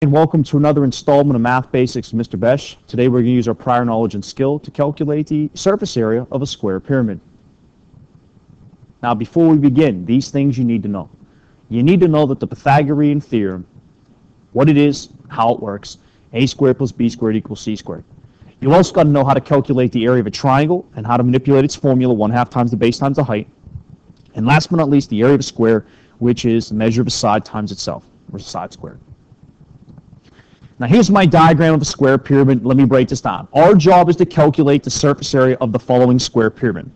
And welcome to another installment of Math Basics with Mr. Besh. Today we're going to use our prior knowledge and skill to calculate the surface area of a square pyramid. Now before we begin, these things you need to know. You need to know that the Pythagorean Theorem, what it is, how it works, a squared plus b squared equals c squared. You also got to know how to calculate the area of a triangle and how to manipulate its formula, 1/2 times the base times the height. And last but not least, the area of a square, which is the measure of a side times itself, or side squared. Now here's my diagram of a square pyramid. Let me break this down. Our job is to calculate the surface area of the following square pyramid.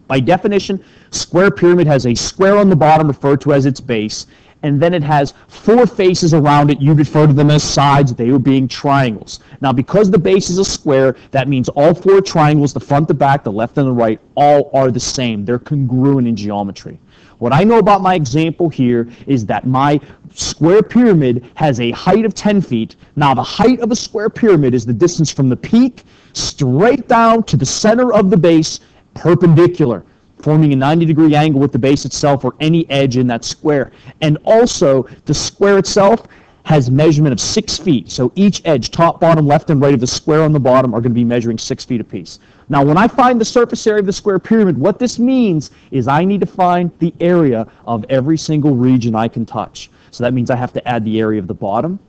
By definition, square pyramid has a square on the bottom referred to as its base, and then it has 4 faces around it. You refer to them as sides, they being triangles. Now because the base is a square, that means all 4 triangles, the front, the back, the left, and the right, all are the same. They're congruent in geometry. What I know about my example here is that my square pyramid has a height of 10 feet. Now the height of a square pyramid is the distance from the peak straight down to the center of the base, perpendicular, forming a 90-degree angle with the base itself or any edge in that square. And also, the square itself has measurement of 6 feet. So each edge, top, bottom, left, and right of the square on the bottom are going to be measuring 6 feet apiece. Now, when I find the surface area of the square pyramid, what this means is I need to find the area of every single region I can touch. So that means I have to add the area of the bottom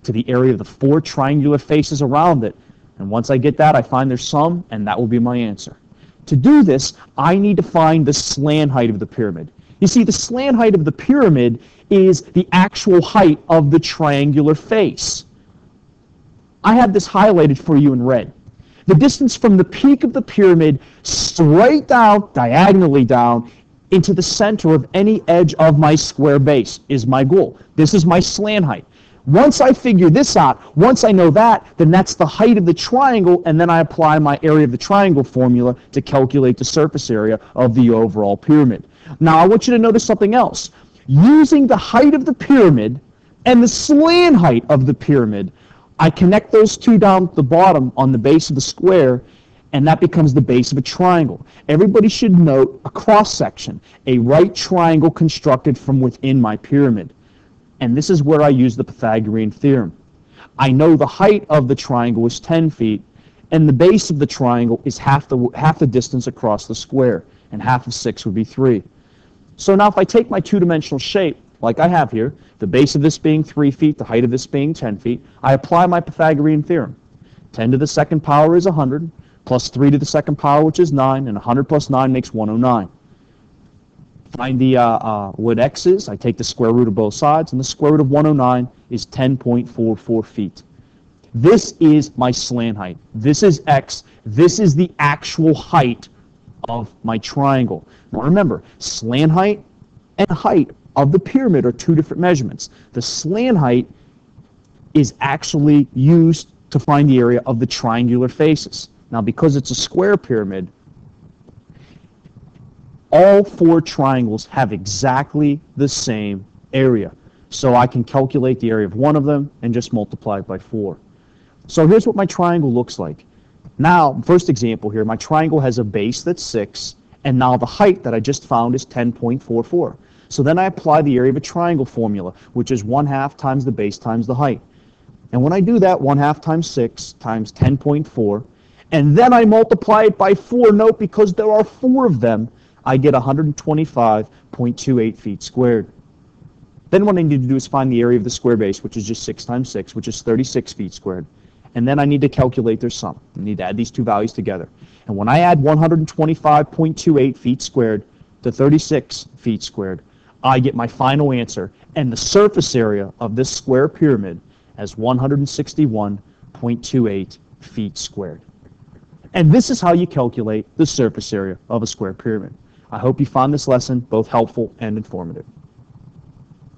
to the area of the 4 triangular faces around it. And once I get that, I find their sum, and that will be my answer. To do this, I need to find the slant height of the pyramid. You see, the slant height of the pyramid is the actual height of the triangular face. I have this highlighted for you in red. The distance from the peak of the pyramid straight down, diagonally down, into the center of any edge of my square base is my goal. This is my slant height. Once I figure this out, once I know that, then that's the height of the triangle, and then I apply my area of the triangle formula to calculate the surface area of the overall pyramid. Now, I want you to notice something else. Using the height of the pyramid and the slant height of the pyramid, I connect those two down at the bottom on the base of the square, and that becomes the base of a triangle. Everybody should note a cross-section, a right triangle constructed from within my pyramid. And this is where I use the Pythagorean Theorem. I know the height of the triangle is 10 feet, and the base of the triangle is half the distance across the square, and half of 6 would be 3. So now if I take my two-dimensional shape, like I have here, the base of this being 3 feet, the height of this being 10 feet, I apply my Pythagorean Theorem. 10 to the second power is 100, plus 3 to the second power, which is 9, and 100 plus 9 makes 109. Find the what x is. I take the square root of both sides, and the square root of 109 is 10.44 feet. This is my slant height. This is x. This is the actual height of my triangle. Now remember, slant height and height of the pyramid are 2 different measurements. The slant height is actually used to find the area of the triangular faces. Now because it's a square pyramid, all 4 triangles have exactly the same area. So I can calculate the area of one of them and just multiply it by 4. So here's what my triangle looks like. Now, first example here, my triangle has a base that's 6, and now the height that I just found is 10.44. So then I apply the area of a triangle formula, which is 1/2 times the base times the height. And when I do that, 1/2 times 6 times 10.4, and then I multiply it by 4, note because there are 4 of them, I get 125.28 feet squared. Then what I need to do is find the area of the square base, which is just 6 times 6, which is 36 feet squared. And then I need to calculate their sum. I need to add these two values together. And when I add 125.28 feet squared to 36 feet squared, I get my final answer. And the surface area of this square pyramid as 161.28 feet squared. And this is how you calculate the surface area of a square pyramid. I hope you found this lesson both helpful and informative.